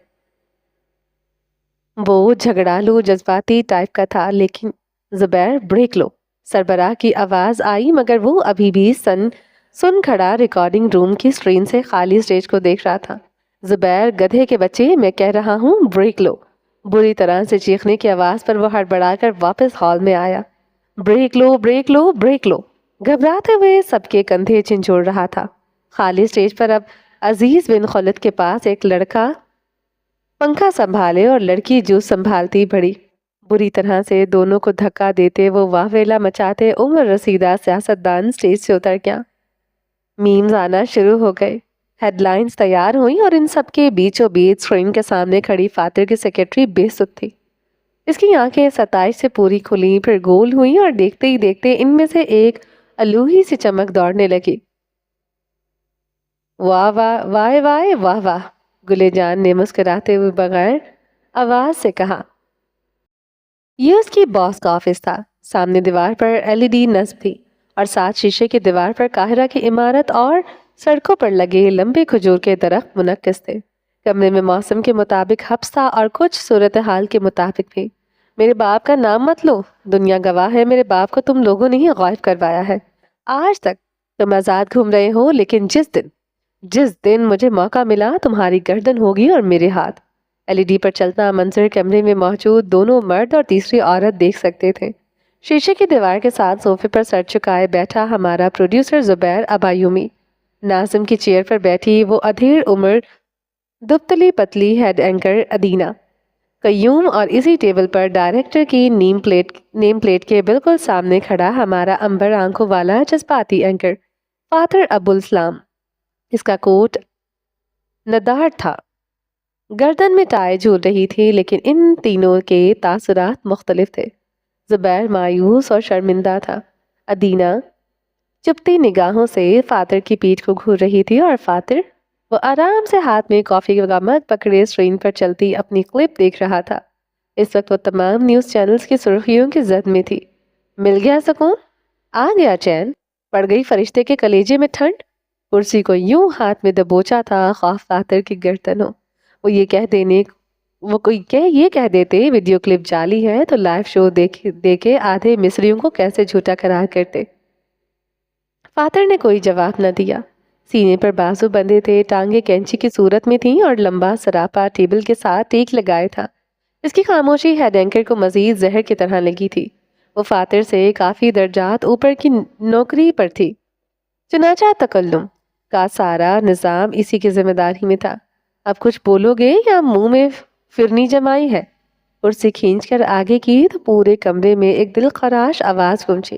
وہ جھگڑالو جذباتی ٹائپ کا تھا۔ لیکن زبیر بریک لو، سربراہ کی آواز آئی، مگر وہ ابھی بھی سن کھڑا ریکارڈنگ روم کی سکرین سے خالی اسٹیج کو دیکھ رہا تھا۔ زبیر گدھے کے بچے، میں کہہ رہا ہوں بریک لو۔ بری طرح سے چیخنے کی آواز پر وہ ہڑبڑا کر واپس ہال میں آیا۔ بریک لو، بریک لو، بریک لو، گھبراتے ہوئے سب کے کندھے جھنجھوڑ رہا تھا۔ خالی اسٹیج پر اب عزیز بن خالد کے پاس ایک لڑکا پنکھا سنبھالے اور لڑکی جوس سنبھالتی بڑی بری طرح سے دونوں کو دھکا دیتے وہ واہ ویلا مچاتے عمر رسیدہ سیاستدان اسٹیج سے اتر گیا۔ میمز آنا شروع ہو گئے۔ ہیڈ لائنز تیار ہوئیں اور ان سب کے بیچوں بیچ اسکرین کے سامنے کھڑی فاتر کی سیکرٹری بے سد تھی۔ اس کی آنکھیں ستائش سے پوری کھلیں، پھر گول ہوئیں اور دیکھتے ہی دیکھتے ان میں سے ایک الوہی سی چمک دوڑنے لگی۔ واہ واہ واہ واہ واہ واہ، گلے جان نے مسکراتے ہوئے بغیر آواز سے کہا۔ یہ اس کی باس کا آفس تھا۔ سامنے دیوار پر LED نصب تھی اور ساتھ شیشے کی دیوار پر قاہرہ کی عمارت اور سڑکوں پر لگے لمبے کھجور کے درخت منعکس تھے۔ کمرے میں موسم کے مطابق حبس تھا اور کچھ صورتحال کے مطابق بھی۔ میرے باپ کا نام مت لو، دنیا گواہ ہے میرے باپ کو تم لوگوں نے ہی غائب کروایا ہے۔ آج تک تم آزاد گھوم رہے ہو، لیکن جس دن مجھے موقع ملا تمہاری گردن ہوگی اور میرے ہاتھ۔ LED پر چلتا منظر کمرے میں موجود دونوں مرد اور تیسری عورت دیکھ سکتے تھے۔ شیشے کی دیوار کے ساتھ صوفے پر سر چکائے بیٹھا ہمارا پروڈیوسر زبیر ابایومی، ناظم کی چیئر پر بیٹھی وہ ادھیڑ عمر دبتلی پتلی ہیڈ اینکر ادینہ قیوم، اور اسی ٹیبل پر ڈائریکٹر کی نیم پلیٹ کے بالکل سامنے کھڑا ہمارا امبر آنکھوں والا جذباتی اینکر فاتر ابوالسلام۔ اس کا کوٹ ندار تھا، گردن میں ٹائی جھول رہی تھی، لیکن ان تینوں کے تاثرات مختلف تھے۔ زبیر مایوس اور شرمندہ تھا، ادینہ چپتی نگاہوں سے فاتر کی پیٹھ کو گھور رہی تھی، اور فاتر وہ آرام سے ہاتھ میں کافی کا مگ پکڑے اسکرین پر چلتی اپنی کلپ دیکھ رہا تھا۔ اس وقت وہ تمام نیوز چینلز کی سرخیوں کی زد میں تھی۔ مل گیا سکون، آ گیا چین، پڑ گئی فرشتے کے کلیجے میں ٹھنڈ۔ کرسی کو یوں ہاتھ میں دبوچا تھا خواہ فاتر کی گردن ہو۔ وہ یہ کہہ دیتے ویڈیو کلپ جعلی ہے تو لائیو شو دیکھے آدھے مصریوں کو کیسے جھوٹا قرار کرتے۔ فاتر نے کوئی جواب نہ دیا۔ سینے پر بازو بندھے تھے، ٹانگیں کینچی کی صورت میں تھیں اور لمبا سراپا ٹیبل کے ساتھ ٹیک لگائے تھا۔ اس کی خاموشی ہیڈ اینکر کو مزید زہر کی طرح لگی تھی۔ وہ فاتر سے کافی درجات اوپر کی نوکری پر تھی، چنانچہ تکلم کا سارا نظام اسی کی ذمہ داری میں تھا۔ اب کچھ بولو گے یا منہ میں فرنی جمائی ہے؟ کرسی کھینچ کر آگے کی تو پورے کمرے میں ایک دل خراش آواز گونجی۔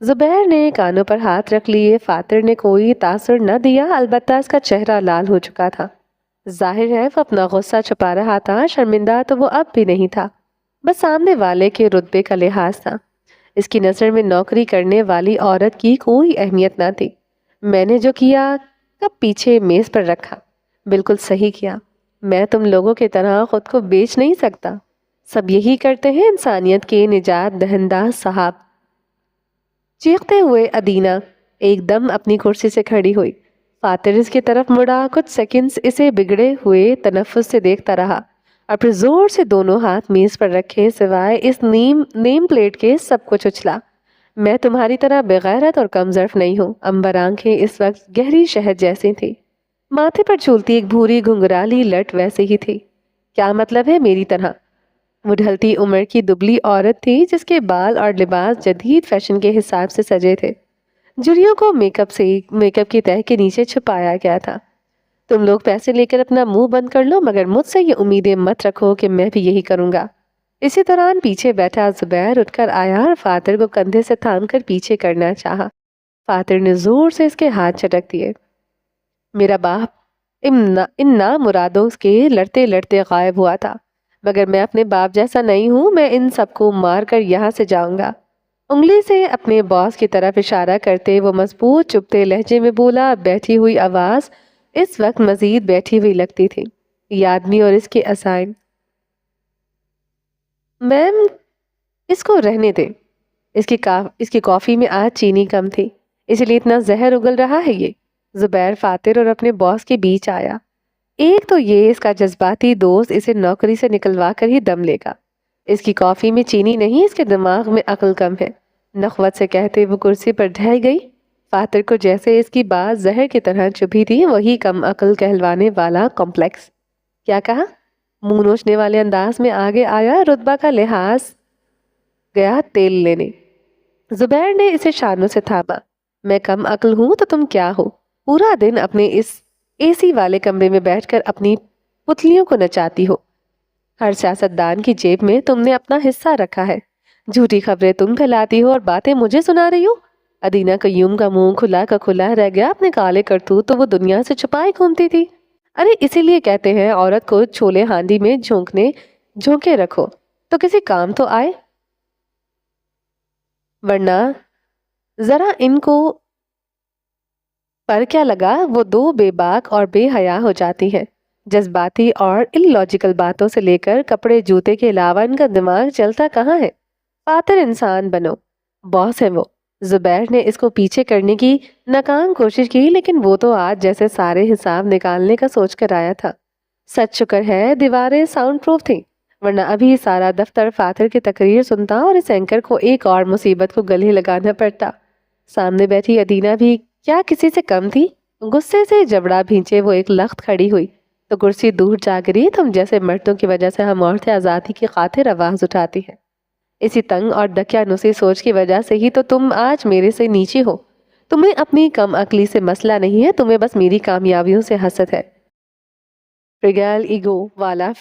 زبیر نے کانوں پر ہاتھ رکھ لیے۔ فاتر نے کوئی تاثر نہ دیا، البتہ اس کا چہرہ لال ہو چکا تھا۔ ظاہر ہے وہ اپنا غصہ چھپا رہا تھا، شرمندہ تو وہ اب بھی نہیں تھا، بس سامنے والے کے رتبے کا لحاظ تھا۔ اس کی نظر میں نوکری کرنے والی عورت کی کوئی اہمیت نہ تھی۔ میں نے جو کیا کب پیچھے میز پر رکھا، بالکل صحیح کیا۔ میں تم لوگوں کی طرح خود کو بیچ نہیں سکتا، سب یہی کرتے ہیں انسانیت کے نجات دہندہ صاحب۔ چیختے ہوئے ادینہ ایک دم اپنی کرسی سے کھڑی ہوئی۔ فاتر اس کی طرف مڑا، کچھ سیکنڈز اسے بگڑے ہوئے تنفس سے دیکھتا رہا اور پھر زور سے دونوں ہاتھ میز پر رکھے سوائے اس نیم پلیٹ کے سب کچھ اچھلا۔ میں تمہاری طرح بغیرت اور کم ظرف نہیں ہوں۔ امبر آنکھیں اس وقت گہری شہد جیسی تھی، ماتھے پر جھولتی ایک بھوری گھنگرالی لٹ ویسے ہی تھی۔ کیا مطلب ہے میری طرح؟ وہ ڈھلتی عمر کی دبلی عورت تھی جس کے بال اور لباس جدید فیشن کے حساب سے سجے تھے، جھریوں کو میک اپ کی تہہ کے نیچے چھپایا گیا تھا۔ تم لوگ پیسے لے کر اپنا منہ بند کر لو، مگر مجھ سے یہ امیدیں مت رکھو کہ میں بھی یہی کروں گا۔ اسی دوران پیچھے بیٹھا زبیر اٹھ کر آیا اور فاتر کو کندھے سے تھام کر پیچھے کرنا چاہا۔ فاتر نے زور سے اس کے ہاتھ چٹک دیے۔ میرا باپ ان نامرادوں کے لڑتے لڑتے غائب ہوا تھا، مگر میں اپنے باپ جیسا نہیں ہوں۔ میں ان سب کو مار کر یہاں سے جاؤں گا۔ انگلی سے اپنے باس کی طرف اشارہ کرتے وہ مضبوط چپتے لہجے میں بولا۔ بیٹھی ہوئی آواز اس وقت مزید بیٹھی ہوئی لگتی تھی۔ یہ آدمی اور اس کے عزائم، میم اس کو رہنے دیں، اس کی کافی میں آج چینی کم تھی، اس لیے اتنا زہر اگل رہا ہے۔ یہ زبیر فاتر اور اپنے باس کے بیچ آیا۔ ایک تو یہ اس کا جذباتی دوست اسے نوکری سے نکلوا کر ہی دم لے گا۔ اس کی کافی میں چینی نہیں، اس کے دماغ میں عقل کم ہے، نخوت سے کہتے وہ کرسی پر ڈھل گئی۔ فاتر کو جیسے اس کی بات زہر کی طرح چبھی تھی، وہی کم عقل کہلوانے والا کمپلیکس۔ کیا کہا؟ منہ نوچنے والے انداز میں آگے آیا، رتبہ کا لحاظ گیا تیل لینے۔ زبیر نے اسے شانوں سے تھاما۔ میں کم عقل ہوں تو تم کیا ہو؟ پورا دن اپنے اس AC والے کمرے میں بیٹھ کر اپنی پتلیوں کو نچاتی ہو۔ ہر سیاستدان کی جیب میں تم نے اپنا حصہ رکھا ہے۔ جھوٹی خبریں تم پھیلاتی ہو اور باتیں مجھے سنا رہی ہو۔ ادینہ قیوم کا منہ کھلا کا کھلا رہ گیا. اپنے کالے کرتوت تو وہ دنیا سے چھپائے گھومتی تھی. ارے اسی لیے کہتے ہیں عورت کو چھولے ہانڈی میں جھونکے رکھو تو کسی کام تو آئے، ورنہ ذرا ان کو پر کیا لگا وہ دو بے باک اور بے حیا ہو جاتی ہیں. جذباتی اور اللاجیکل باتوں سے لے کر کپڑے جوتے کے علاوہ ان کا دماغ چلتا کہاں ہے؟ فاتر انسان بنو. باس ہے وہ. زبیر نے اس کو پیچھے کرنے کی ناکام کوشش کی، لیکن وہ تو آج جیسے سارے حساب نکالنے کا سوچ کر آیا تھا. سچ شکر ہے دیواریں ساؤنڈ پروف تھیں، ورنہ ابھی سارا دفتر فاتر کی تقریر سنتا اور اس اینکر کو ایک اور مصیبت کو گلے لگانا پڑتا. سامنے بیٹھی ادینہ بھی کیا کسی سے کم تھی؟ غصے سے جبڑا بھینچے وہ ایک لخت کھڑی ہوئی تو کرسی دور جا گری. تم جیسے مردوں کی وجہ سے ہم عورتیں آزادی کی خاطر آواز اٹھاتی ہیں. اسی تنگ اور دقیانوسی سوچ کی وجہ سے ہی تو تم آج میرے سے نیچے ہو. تمہیں اپنی کم عقلی سے مسئلہ نہیں ہے، تمہیں بس میری کامیابیوں سے حسد ہے. ریگل ایگو والا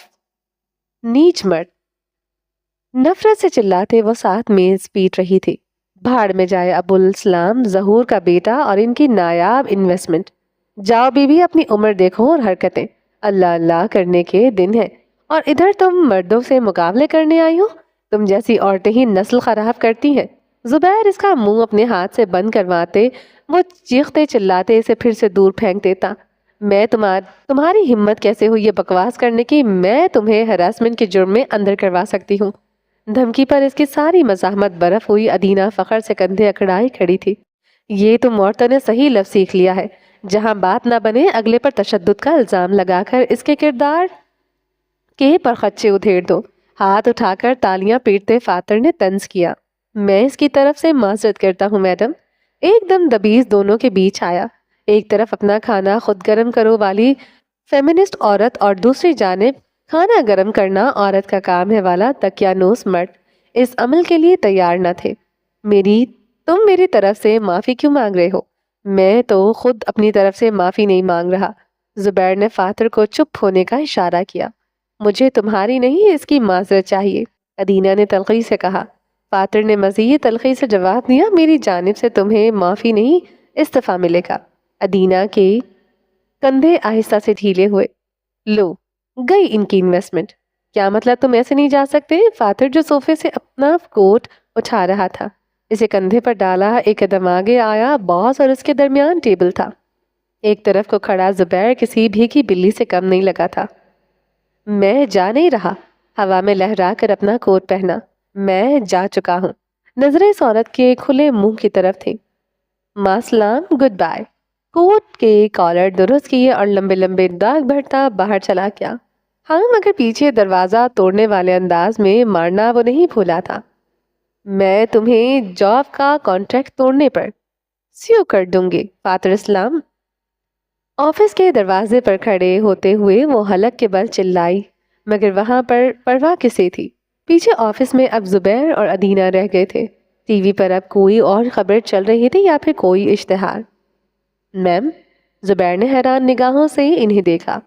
نیچ مرد. نفرت سے چلاتے وہ ساتھ میز پیٹ رہی تھی. بھاڑ میں جائے ابو الاسلام ظہور کا بیٹا اور ان کی نایاب انویسٹمنٹ. جاؤ بیوی اپنی عمر دیکھو اور حرکتیں. اللہ اللہ کرنے کے دن ہے اور ادھر تم مردوں سے مقابلے کرنے آئی ہو. تم جیسی عورتیں ہی نسل خراب کرتی ہیں. زبیر اس کا منہ اپنے ہاتھ سے بند کرواتے وہ چیختے چلاتے اسے پھر سے دور پھینک دیتا. میں تمہاری ہمت کیسے ہوئی یہ بکواس کرنے کی؟ میں تمہیں ہراسمنٹ کے جرم میں اندر کروا سکتی ہوں. دھمکی پر اس کی ساری مزاحمت برف ہوئی. ادینہ فخر سے کندھے اکڑائی کھڑی تھی. یہ تم عورتوں نے صحیح لفظ سیکھ لیا ہے. جہاں بات نہ بنے اگلے پر تشدد کا الزام لگا کر اس کے کردار کے پرخچے ادھیڑ دو. ہاتھ اٹھا کر تالیاں پیٹتے فاتر نے طنز کیا. میں اس کی طرف سے معذرت کرتا ہوں میڈم. ایک دم دبیز دونوں کے بیچ آیا. ایک طرف اپنا کھانا خود گرم کرو والی فیمنسٹ عورت اور دوسری جانب کھانا گرم کرنا عورت کا کام ہے والا دقیانوس مرد اس عمل کے لیے تیار نہ تھے. تم میری طرف سے معافی کیوں مانگ رہے ہو؟ میں تو خود اپنی طرف سے معافی نہیں مانگ رہا. زبیر نے فاتر کو چپ ہونے کا اشارہ کیا. مجھے تمہاری نہیں اس کی معذرت چاہیے، ادینہ نے تلخی سے کہا. فاتر نے مزید تلخی سے جواب دیا. میری جانب سے تمہیں معافی نہیں استعفیٰ ملے گا. ادینہ کے کندھے آہستہ سے ڈھیلے ہوئے. لو گئی ان کی انویسٹمنٹ. کیا مطلب تم ایسے نہیں جا سکتے؟ فاتر جو صوفے سے اپنا کوٹ اٹھا رہا تھا اسے کندھے پر ڈالا ایک قدم آگے آیا. باس اور اس کے درمیان ٹیبل تھا. ایک طرف کو کھڑا زبیر کسی بھیگی بلی سے کم نہیں لگا تھا. میں جا نہیں رہا. ہوا میں لہرا کر اپنا کوٹ پہنا. میں جا چکا ہوں. نظریں اس عورت کے کھلے منہ کی طرف تھی. ماں سلام، گڈ بائے. کوٹ کے کالر درست کیے اور لمبے لمبے داغ بھرتا باہر چلا گیا. ہاں مگر پیچھے دروازہ توڑنے والے انداز میں مارنا وہ نہیں بھولا تھا. میں تمہیں جاب کا کانٹریکٹ توڑنے پر سیو کر دوں گی. فاتر اسلام آفس کے دروازے پر کھڑے ہوتے ہوئے وہ حلق کے بل چلائی، مگر وہاں پر پرواہ کسے تھی؟ پیچھے آفس میں اب زبیر اور ادینہ رہ گئے تھے. ٹی وی پر اب کوئی اور خبر چل رہی تھی یا پھر کوئی اشتہار. میم، زبیر نے حیران نگاہوں سے انہیں دیکھا.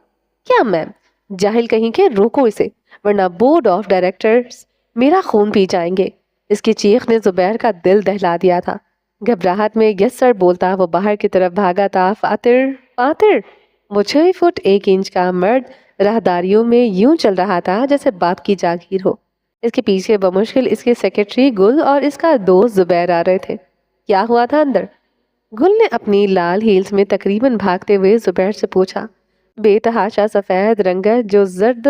کیا میم؟ جاہل کہیں کے، روکو اسے ورنہ بورڈ آف ڈائریکٹرز میرا خون پی جائیں گے. اس کی چیخ نے زبیر کا دل دہلا دیا تھا. گھبراہٹ میں یس سر بولتا وہ باہر کی طرف بھاگا تھا. فاتر وہ 6 فٹ 1 انچ کا مرد راہداریوں میں یوں چل رہا تھا جیسے باپ کی جاگیر ہو. اس کے پیچھے بمشکل اس کے سیکرٹری گل اور اس کا دوست زبیر آ رہے تھے. کیا ہوا تھا اندر؟ گل نے اپنی لال ہیلز میں تقریباً بھاگتے ہوئے زبیر سے پوچھا. بے تحاشا سفید رنگت جو زرد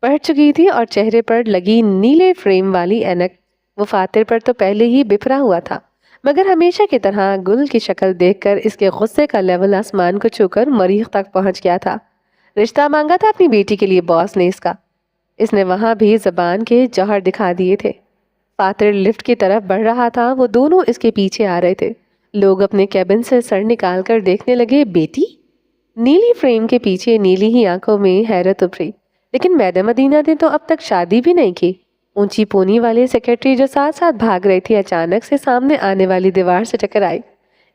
پڑ چکی تھی اور چہرے پر لگی نیلے فریم والی اینک، وہ فاتر پر تو پہلے ہی بپھرا ہوا تھا، مگر ہمیشہ کی طرح گل کی شکل دیکھ کر اس کے غصے کا لیول آسمان کو چھو کر مریخ تک پہنچ گیا تھا. رشتہ مانگا تھا اپنی بیٹی کے لیے باس نے اس نے وہاں بھی زبان کے جوہر دکھا دیے تھے. فاتر لفٹ کی طرف بڑھ رہا تھا. وہ دونوں اس کے پیچھے آ رہے تھے. لوگ اپنے کیبن سے سر نکال کر دیکھنے لگے. بیٹی؟ نیلی فریم کے پیچھے نیلی ہی آنکھوں میں حیرت ابھری. لیکن میڈم ادینہ نے تو اب تک شادی بھی نہیں کی. اونچی پونی والے سیکرٹری جو ساتھ ساتھ بھاگ رہی تھی اچانک سے سامنے آنے والی دیوار سے ٹکرائی.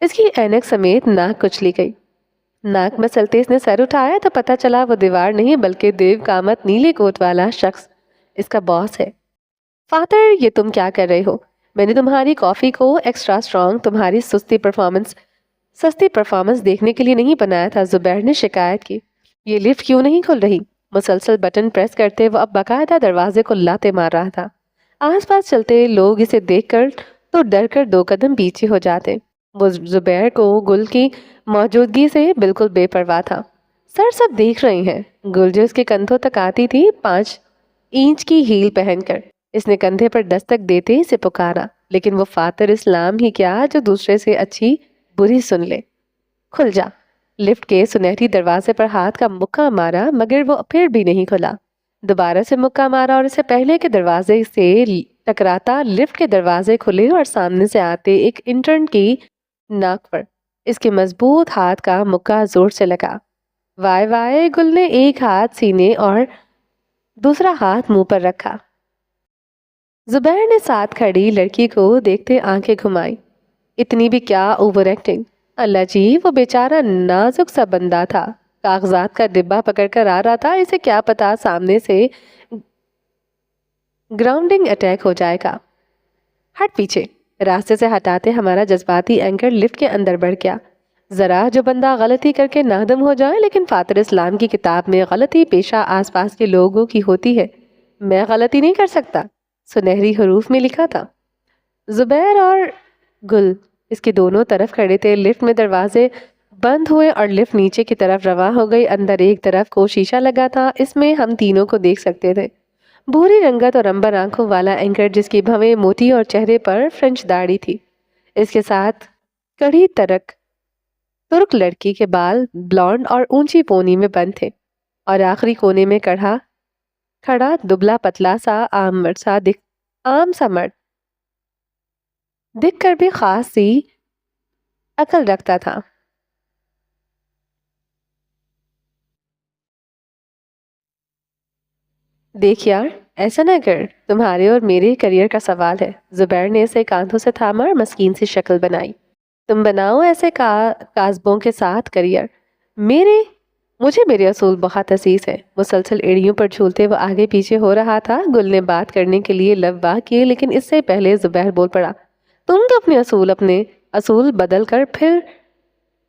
اس کی اینک سمیت ناک کچلی گئی. ناک میں سلتے اس نے سر اٹھایا تو پتہ چلا وہ دیوار نہیں بلکہ دیو کامت نیلے کوٹ والا شخص اس کا باس ہے. فاتر، یہ تم کیا کر رہے ہو؟ میں نے تمہاری کافی کو ایکسٹرا اسٹرانگ تمہاری سستی پرفارمنس دیکھنے کے لیے نہیں بنایا تھا، زبیر نے شکایت کی۔ یہ لفٹ کیوں نہیں کھل رہی؟ مسلسل بٹن پریس کرتے وہ اب باقاعدہ دروازے کو لاتے مار رہا تھا۔ آس پاس چلتے لوگ اسے دیکھ کر تو ڈر کر 2 قدم پیچھے ہو جاتے۔ وہ زبیر کو گل کی موجودگی سے بالکل بے پرواہ تھا۔ سر سب دیکھ رہے ہیں۔ گل جو اس کے کندھوں تک آتی تھی 5 انچ کی ہیل پہن کر، اس نے کندھے پر دستک دیتے اسے پکارا، لیکن وہ فاتر اسلام ہی کیا جو دوسرے سے اچھی بری سن لے۔ کھل جا۔ لفٹ کے سنہری دروازے پر ہاتھ کا مکہ مارا مگر وہ پھر بھی نہیں کھلا۔ دوبارہ سے مکہ مارا اور اسے پہلے کے دروازے سے ٹکراتا لفٹ کے دروازے کھلے اور سامنے سے آتے ایک انٹرن کی ناک پر اس کے مضبوط ہاتھ کا مکہ زور سے لگا۔ وائے وائے، گل نے ایک ہاتھ سینے اور دوسرا ہاتھ منہ پر رکھا۔ زبیر نے ساتھ کھڑی لڑکی کو دیکھتے آنکھیں گھمائی۔ اتنی بھی کیا اوور ایکٹنگ؟ اللہ جی، وہ بیچارہ نازک سا بندہ تھا، کاغذات کا ڈبہ پکڑ کر آ رہا تھا، اسے کیا پتا سامنے سے گراؤنڈنگ اٹیک ہو جائے گا۔ ہٹ پیچھے، راستے سے ہٹاتے ہمارا جذباتی اینکر لفٹ کے اندر بڑھ گیا۔ ذرا جو بندہ غلطی کر کے نادم ہو جائے، لیکن فاتر اسلام کی کتاب میں غلطی پیشہ آس پاس کے لوگوں کی ہوتی ہے، میں غلطی نہیں کر سکتا، سنہری حروف میں لکھا تھا۔ زبیر اور گل اس کے دونوں طرف کھڑے تھے۔ لفٹ میں دروازے بند ہوئے اور لفٹ نیچے کی طرف رواں ہو گئی۔ اندر ایک طرف کو شیشہ لگا تھا، اس میں ہم تینوں کو دیکھ سکتے تھے۔ بھوری رنگت اور امبر آنکھوں والا اینکر جس کی بھویں موٹی اور چہرے پر فرنچ داڑھی تھی، اس کے ساتھ کڑی ترک لڑکی کے بال بلونڈ اور اونچی پونی میں بند تھے، اور آخری کونے میں کھڑا دبلا پتلا سا عام سا مرد دیکھ کر بھی خاص سی عقل رکھتا تھا۔ دیکھ یار، ایسا نہ کر، تمہارے اور میرے کریئر کا سوال ہے۔ زبیر نے اسے کاندھوں سے تھاما اور مسکین سی شکل بنائی۔ تم بناؤ ایسے کاسبوں کے ساتھ کریئر، مجھے میرے اصول بہت عزیز ہے۔ مسلسل ایڑیوں پر جھولتے وہ آگے پیچھے ہو رہا تھا۔ گل نے بات کرنے کے لیے لب واہ کیے، لیکن اس سے پہلے زبیر بول پڑا، تم تو اپنے اصول بدل کر پھر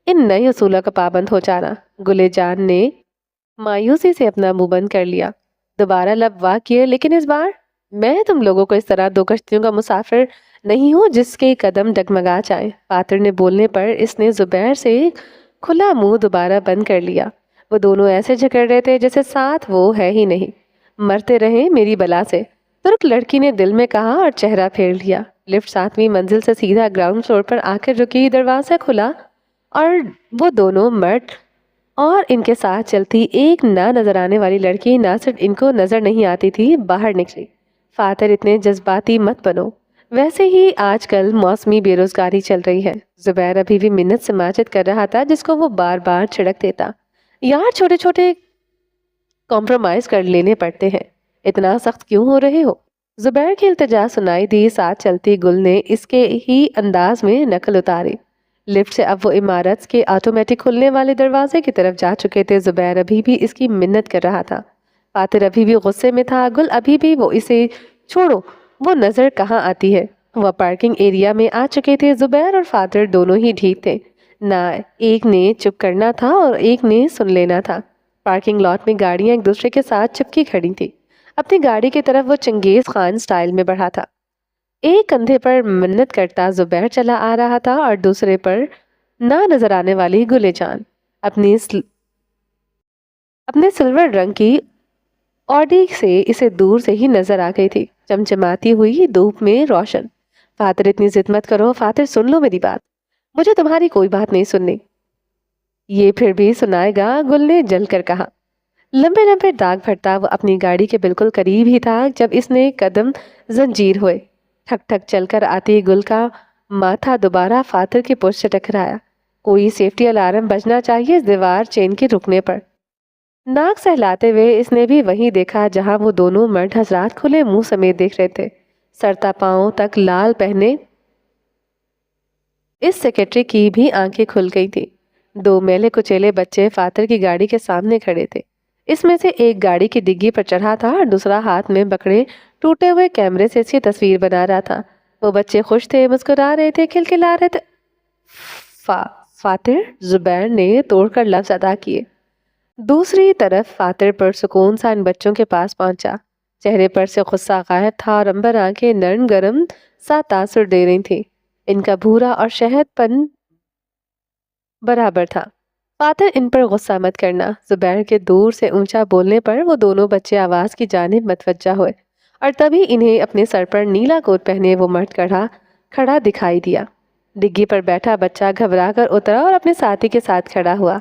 ان نئے اصولوں کا پابند ہو جانا۔ گلے جان نے مایوسی سے اپنا منہ بند کر لیا، دوبارہ لب واہ کیے، لیکن اس بار میں تم لوگوں کو اس طرح 2 کشتیوں کا مسافر نہیں ہوں جس کے قدم ڈگمگا جائیں۔ فاتر نے بولنے پر اس نے زبیر سے کھلا منہ دوبارہ بند کر لیا۔ وہ دونوں ایسے جھگڑ رہے تھے جیسے ساتھ وہ ہے ہی نہیں۔ مرتے رہیں میری بلا سے، ترک لڑکی نے دل میں کہا اور چہرہ پھیر لیا۔ لفٹ 7ویں منزل سے سیدھا گراؤنڈ فلور پر آ کر رکی، دروازہ کھلا اور وہ دونوں مرد اور ان کے ساتھ چلتی ایک نہ نظر آنے والی لڑکی نہ صرف ان کو نظر نہیں آتی تھی، باہر نکلی۔ فاتر اتنے جذباتی مت بنو، ویسے ہی آج کل موسمی بے روزگاری چل رہی ہے۔ زبیر ابھی بھی منت سے ماجد کر رہا تھا جس کو وہ بار بار چھڑک دیتا، یار چھوٹے چھوٹے کمپرومائز کر لینے پڑتے ہیں، اتنا سخت کیوں ہو رہے ہو؟ زبیر کی التجا سنائی دی۔ ساتھ چلتی گل نے اس کے ہی انداز میں نقل اتاری۔ لفٹ سے اب وہ عمارت کے آٹومیٹک کھلنے والے دروازے کی طرف جا چکے تھے۔ زبیر ابھی بھی اس کی منت کر رہا تھا، فاتر ابھی بھی غصے میں تھا، گل ابھی بھی وہ اسے چھوڑو، وہ نظر کہاں آتی ہے۔ وہ پارکنگ ایریا میں آ چکے تھے۔ زبیر اور فاتر دونوں ہی ٹھیک تھے، نہ ایک نے چپ کرنا تھا اور ایک نے سن لینا تھا۔ پارکنگ لاٹ میں گاڑیاں ایک دوسرے کے ساتھ چپکی کھڑی تھی۔ اپنی گاڑی کی طرف وہ چنگیز خان سٹائل میں بڑھا تھا، ایک کندھے پر منت کرتا زبیر چلا آ رہا تھا اور دوسرے پر نہ نظر آنے والی گلے جان اپنے سلور رنگ کی آڈی سے اسے دور سے ہی نظر آ گئی تھی، چمچماتی ہوئی دھوپ میں روشن۔ فاتر اتنی ضد مت کرو، فاتر سن لو میری بات، مجھے تمہاری کوئی بات نہیں سننی۔ یہ پھر بھی سنائے گا، گل نے جل کر کہا۔ لمبے لمبے داغ بھرتا وہ اپنی گاڑی کے بالکل قریب ہی تھا جب اس نے قدم زنجیر ہوئے۔ ٹھک ٹھک چل کر آتی گل کا ماتھا دوبارہ فاتر کی پشت سے ٹکرایا۔ کوئی سیفٹی الارم بجنا چاہیے اس دیوار چین کے رکنے پر۔ ناک سہلاتے ہوئے اس نے بھی وہیں دیکھا جہاں وہ دونوں مرد حضرات کھلے منہ سمیت دیکھ رہے تھے۔ سرتا پاؤں تک لال پہنے اس سیکرٹری کی بھی آنکھیں کھل گئی تھی۔ 2 میلے کچیلے بچے فاتر کی گاڑی کے سامنے کھڑے تھے۔ اس میں سے ایک گاڑی کی ڈگی پر چڑھا تھا اور دوسرا ہاتھ میں پکڑے ٹوٹے ہوئے کیمرے سے اس کی تصویر بنا رہا تھا۔ وہ بچے خوش تھے، مسکرا رہے تھے، کھلکھلا رہے تھے۔ فاتر، زبیر نے توڑ کر لفظ ادا کیے۔ دوسری طرف فاتر پرسکون سا ان بچوں کے پاس پہنچا۔ چہرے پر سے غصہ غائب تھا اور امبر آنکھیں نرم گرم سا تاثر دے رہی تھیں۔ ان کا بھورا اور شہد پن برابر تھا۔ فاتر، ان پر غصہ مت کرنا۔ زبیر کے دور سے اونچا بولنے پر وہ دونوں بچے آواز کی جانب متوجہ ہوئے اور تبھی انہیں اپنے سر پر نیلا کوٹ پہنے وہ مرد کھڑا دکھائی دیا۔ ڈگی پر بیٹھا بچہ گھبرا کر اترا اور اپنے ساتھی کے ساتھ کھڑا ہوا۔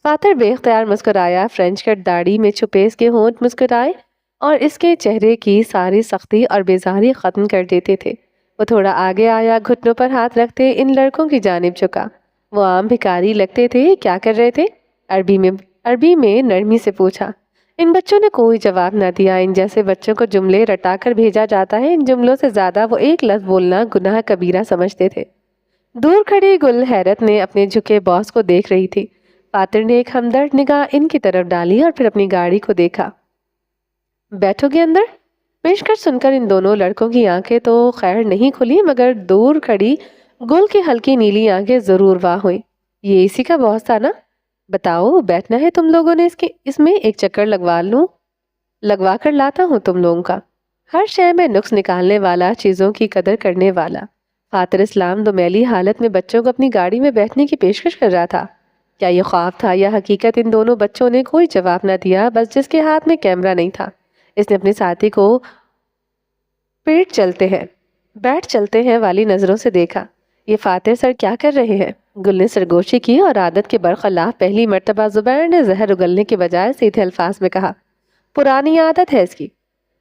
فاتر بے اختیار مسکرایا۔ فرینچ کٹ داڑھی میں چھپے اس کے ہونٹ مسکرائے اور اس کے چہرے کی ساری سختی اور بیزاری ختم کر دیتے تھے۔ وہ تھوڑا آگے آیا، گھٹنوں پر ہاتھ رکھتے ان لڑکوں کی جانب جھکا۔ وہ عام بھکاری لگتے تھے، کیا کر رہے تھے؟ عربی میں نرمی سے پوچھا۔ ان بچوں نے کوئی جواب نہ دیا۔ ان جیسے بچوں کو جملے رٹا کر بھیجا جاتا ہے، ان جملوں سے زیادہ وہ ایک لفظ بولنا گناہ کبیرہ سمجھتے تھے۔ دور کھڑی گل حیرت نے اپنے جھکے باس کو دیکھ رہی تھی۔ فاتر نے ایک ہمدرد نگاہ ان کی طرف ڈالی اور پھر اپنی گاڑی کو دیکھا۔ بیٹھو گے اندر؟ پیشکش سن کر ان دونوں لڑکوں کی آنکھیں تو خیر نہیں کھلی، مگر دور کھڑی گل کی ہلکی نیلی آنکھیں ضرور واہ ہوئیں۔ یہ اسی کا باس تھا نا؟ بتاؤ، بیٹھنا ہے تم لوگوں نے اس میں ایک چکر لگوا کر لاتا ہوں تم لوگوں کا۔ ہر شے میں نقص نکالنے والا، چیزوں کی قدر کرنے والا۔ فاتر اسلام دمیلی حالت میں بچوں کو اپنی گاڑی میں بیٹھنے کی پیشکش کر رہا تھا۔ کیا یہ خواب تھا یا حقیقت؟ ان دونوں بچوں نے کوئی جواب نہ دیا، بس جس کے ہاتھ میں کیمرہ نہیں تھا اس نے اپنے ساتھی کو بیٹھ چلتے ہیں والی نظروں سے دیکھا۔ یہ فاتر سر کیا کر رہے ہیں؟ گل نے سرگوشی کی اور عادت کے برخلاف پہلی مرتبہ زبیر نے زہر اگلنے کے بجائے سیدھے الفاظ میں کہا، پرانی عادت ہے اس کی،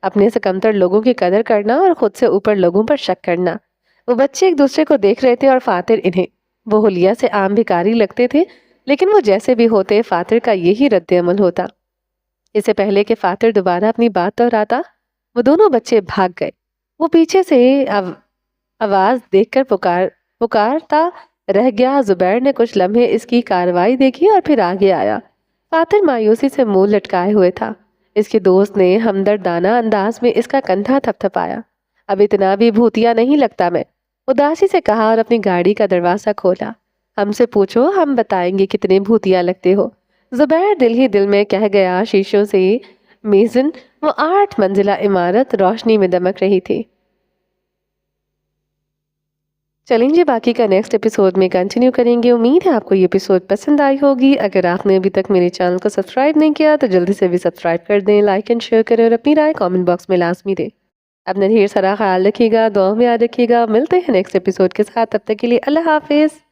اپنے سے کمتر لوگوں کی قدر کرنا اور خود سے اوپر لوگوں پر شک کرنا۔ وہ بچے ایک دوسرے کو دیکھ رہے تھے اور فاتر انہیں۔ وہ حلیہ سے عام بھکاری لگتے تھے، لیکن وہ جیسے بھی ہوتے فاتر کا یہی رد عمل ہوتا۔ اس سے پہلے کہ فاتر دوبارہ اپنی بات دہراتا، وہ دونوں بچے بھاگ گئے۔ وہ پیچھے سے آواز دیکھ کر پکارتا رہ گیا۔ زبیر نے کچھ لمحے اس کی کارروائی دیکھی اور پھر آگے آیا۔ فاتر مایوسی سے منہ لٹکائے ہوئے تھا۔ اس کے دوست نے ہمدردانہ انداز میں اس کا کندھا تھپتھپایا۔ اب اتنا بھی بھوتیا نہیں لگتا میں، اداسی سے کہا اور اپنی گاڑی کا دروازہ کھولا۔ ہم سے پوچھو، ہم بتائیں گے کتنے بھوتیا لگتے ہو۔ زبیر دل ہی دل میں کہہ گیا۔ شیشوں سے میزن وہ 8 منزلہ عمارت روشنی میں دمک رہی تھی۔ چلیں جی، باقی کا نیکسٹ ایپیسوڈ میں کنٹینیو کریں گے۔ امید ہے آپ کو یہ ایپیسوڈ پسند آئی ہوگی۔ اگر آپ نے ابھی تک میرے چینل کو سبسکرائب نہیں کیا تو جلدی سے بھی سبسکرائب کر دیں، لائک اینڈ شیئر کریں اور اپنی رائے کامنٹ باکس میں لازمی دیں۔ اپنا ڈھیر سارا خیال رکھیے گا، دعاؤں میں یاد رکھیے گا۔ ملتے ہیں نیکسٹ ایپیسوڈ کے ساتھ، تب تک کے لیے اللہ حافظ۔